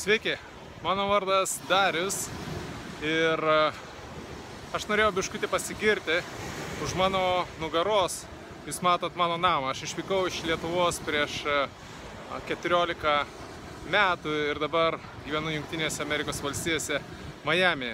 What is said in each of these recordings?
Sveiki, mano vardas Darius ir aš norėjau biškutį pasigirti už mano nugaros. Jūs matot mano namą. Aš išvykau iš Lietuvos prieš 14 metų ir dabar gyvenu Jungtinėse Amerikos valstijose, Miami.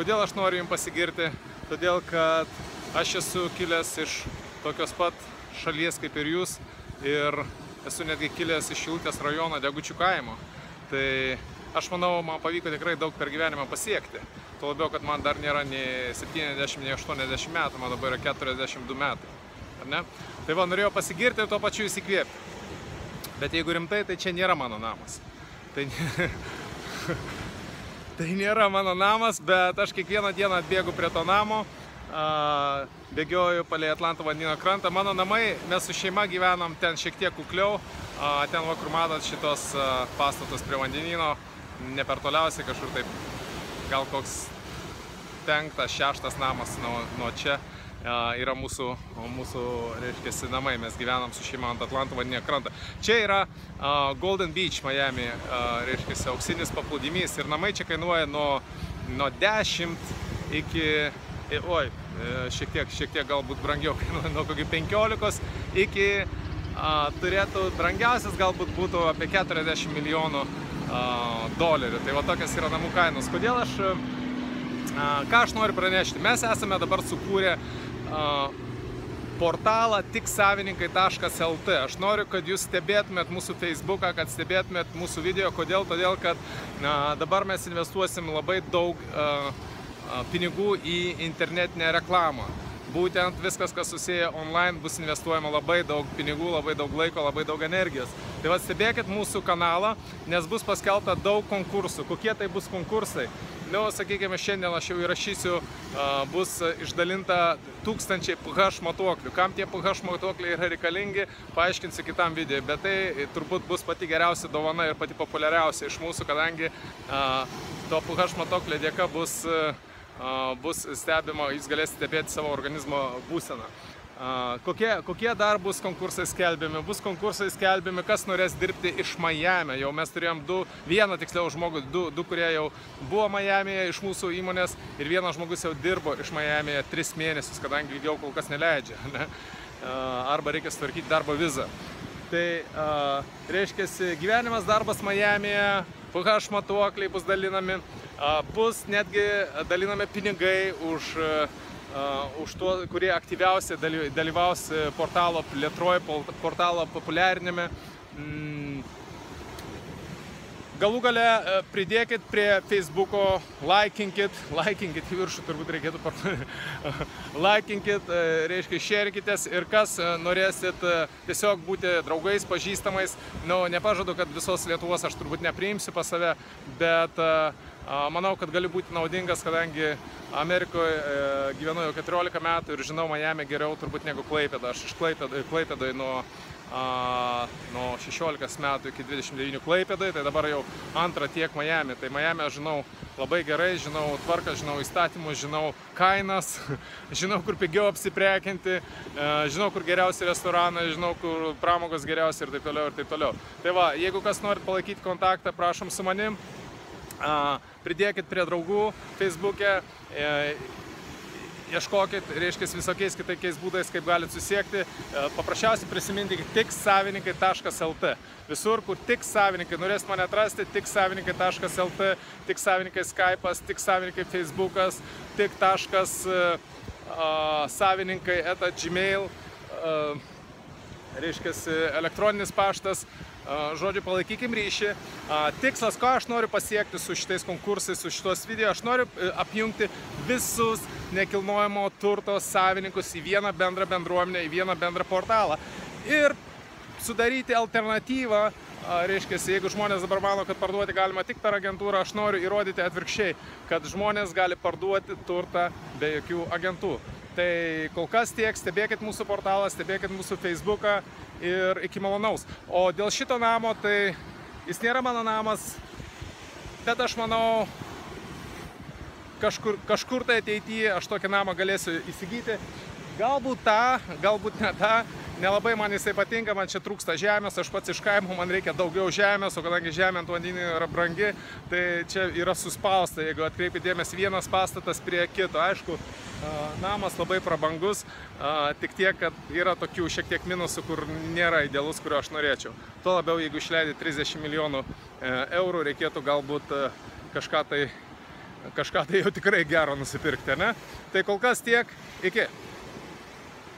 Kodėl aš noriu jums pasigirti? Todėl, kad aš esu kilęs iš tokios pat šalies kaip ir jūs ir esu netgi kilęs iš Šilutės rajono Degučių kaimo. Tai aš manau, man pavyko tikrai daug per gyvenimą pasiekti. Tuo labiau, kad man dar nėra nei 70, nei 80 metų, man dabar yra 42 metai. Ar ne? Tai va, norėjau pasigirti ir tuo pačiu įsikvėpti. Bet jeigu rimtai, tai čia nėra mano namas. Tai nėra mano namas, bet aš kiekvieną dieną atbėgu prie to namo, bėgioju palei Atlanto vandenyno krantą. Mano namai, mes su šeima gyvenam ten šiek tiek kukliau, ten va, kur matot šitos pastatus prie vandenyno, ne per toliausiai kažkur taip, gal koks 5-6 namas nuo čia yra mūsų reiškiasi, namai. Mes gyvenam su šeima ant Atlanto vandenyno krantą. Čia yra Golden Beach, Miami, reiškiasi, auksinis paplūdimys ir namai čia kainuoja nuo 10 iki, šiek tiek galbūt brangiau, nuo kokių 15 iki, turėtų brangiausias galbūt būtų apie 40 milijonų dolerių. Tai va tokias yra namų kainos. Kodėl ką aš noriu pranešti? Mes esame dabar sukūrę portalą tiksavininkai.lt. Aš noriu, kad jūs stebėtumėt mūsų Facebooką, kad stebėtumėt mūsų video. Kodėl? Todėl, kad dabar mes investuosim labai daug pinigų į internetinę reklamą. Būtent viskas, kas susiję online, bus investuojama labai daug pinigų, labai daug laiko, labai daug energijos. Tai va, stebėkit mūsų kanalą, nes bus paskelbta daug konkursų. Kokie tai bus konkursai? Sakykime, šiandien aš jau įrašysiu, bus išdalinta 1000 pH matuoklių. Kam tie pH matuokliai yra reikalingi, paaiškinsiu kitam video. Bet tai turbūt bus pati geriausia dovana ir pati populiariausia iš mūsų, kadangi to pH matuoklio dėka bus stebima, jūs galėsite stebėti savo organizmo būseną. Kokie dar bus konkursai skelbiami? Bus konkursai skelbiami, kas norės dirbti iš Miami. Jau mes turėjom vieną tiksliau žmogų, du, kurie jau buvo Miami'e iš mūsų įmonės ir vienas žmogus jau dirbo iš Miami'e 3 mėnesius, kadangi ilgiau kol kas neleidžia. Ne? Arba reikia sutvarkyti darbo vizą. Tai reiškia, gyvenimas, darbas Miami'e, pH matuokliai bus dalinami, bus netgi dalinami pinigai už to, kurie aktyviausiai dalyvaus portalo plėtroje, portalo populiarinime. Galų gale pridėkit prie Facebooko, laikinkit į viršų, turbūt reikėtų laikinkit, reiškia, šerkitės ir kas norėsit tiesiog būti draugais, pažįstamais. Nepažadu, kad visos Lietuvos aš turbūt nepriimsiu pas save, bet manau, kad galiu būti naudingas, kadangi Amerikoje gyvenu jau 14 metų ir žinau Miami geriau turbūt negu Klaipėda. Aš iš Klaipėdoje nuo 16 metų iki 29 Klaipėdoje, tai dabar jau antrą tiek Miami. Tai Miami aš žinau labai gerai, žinau tvarką, žinau įstatymus, žinau kainas, žinau, kur pigiau apsiprekinti, žinau, kur geriausi restoranai, žinau, kur pramogos geriausi ir taip toliau ir taip toliau. Tai va, jeigu kas norit palaikyti kontaktą, prašom su manim. Pridėkit prie draugų Facebook'e, ieškokit, reiškia, visokiais kitokiais būdais, kaip galit susiekti. Paprasčiausiai prisiminkite tiksavininkai.lt. Visur, kur tik savininkai, norės mane atrasti, tiksavininkai.lt, tiksavininkai Skype'as, tiksavininkai Facebook'as, tik.savininkai@gmail, reiškia, elektroninis paštas. Žodžiu, palaikykim ryšį. Tikslas, ko aš noriu pasiekti su šitais konkursais, su šitos video, aš noriu apjungti visus nekilnojamo turto savininkus į vieną bendrą bendruomenę, į vieną bendrą portalą. Ir sudaryti alternatyvą, reiškia, jeigu žmonės dabar mano, kad parduoti galima tik per agentūrą, aš noriu įrodyti atvirkščiai, kad žmonės gali parduoti turtą be jokių agentų. Tai kol kas tiek, stebėkit mūsų portalą, stebėkit mūsų Facebooką ir iki malonaus. O dėl šito namo, tai jis nėra mano namas, bet aš manau, kažkur tai ateityje aš tokį namą galėsiu įsigyti. Galbūt tą, galbūt ne tą, nelabai man jisai patinka, man čia trūksta žemės, aš pats iš kaimo, man reikia daugiau žemės, o kadangi žemė ant vandenyno yra brangi, tai čia yra suspausta, jeigu atkreipi dėmesį vienas pastatas prie kito. Aišku, namas labai prabangus, tik tiek, kad yra tokių šiek tiek minusų, kur nėra idealus, kurio aš norėčiau. Tuo labiau, jeigu išleidi 30 milijonų eurų, reikėtų galbūt kažką tai jau tikrai gero nusipirkti, ne? Tai kol kas tiek, iki.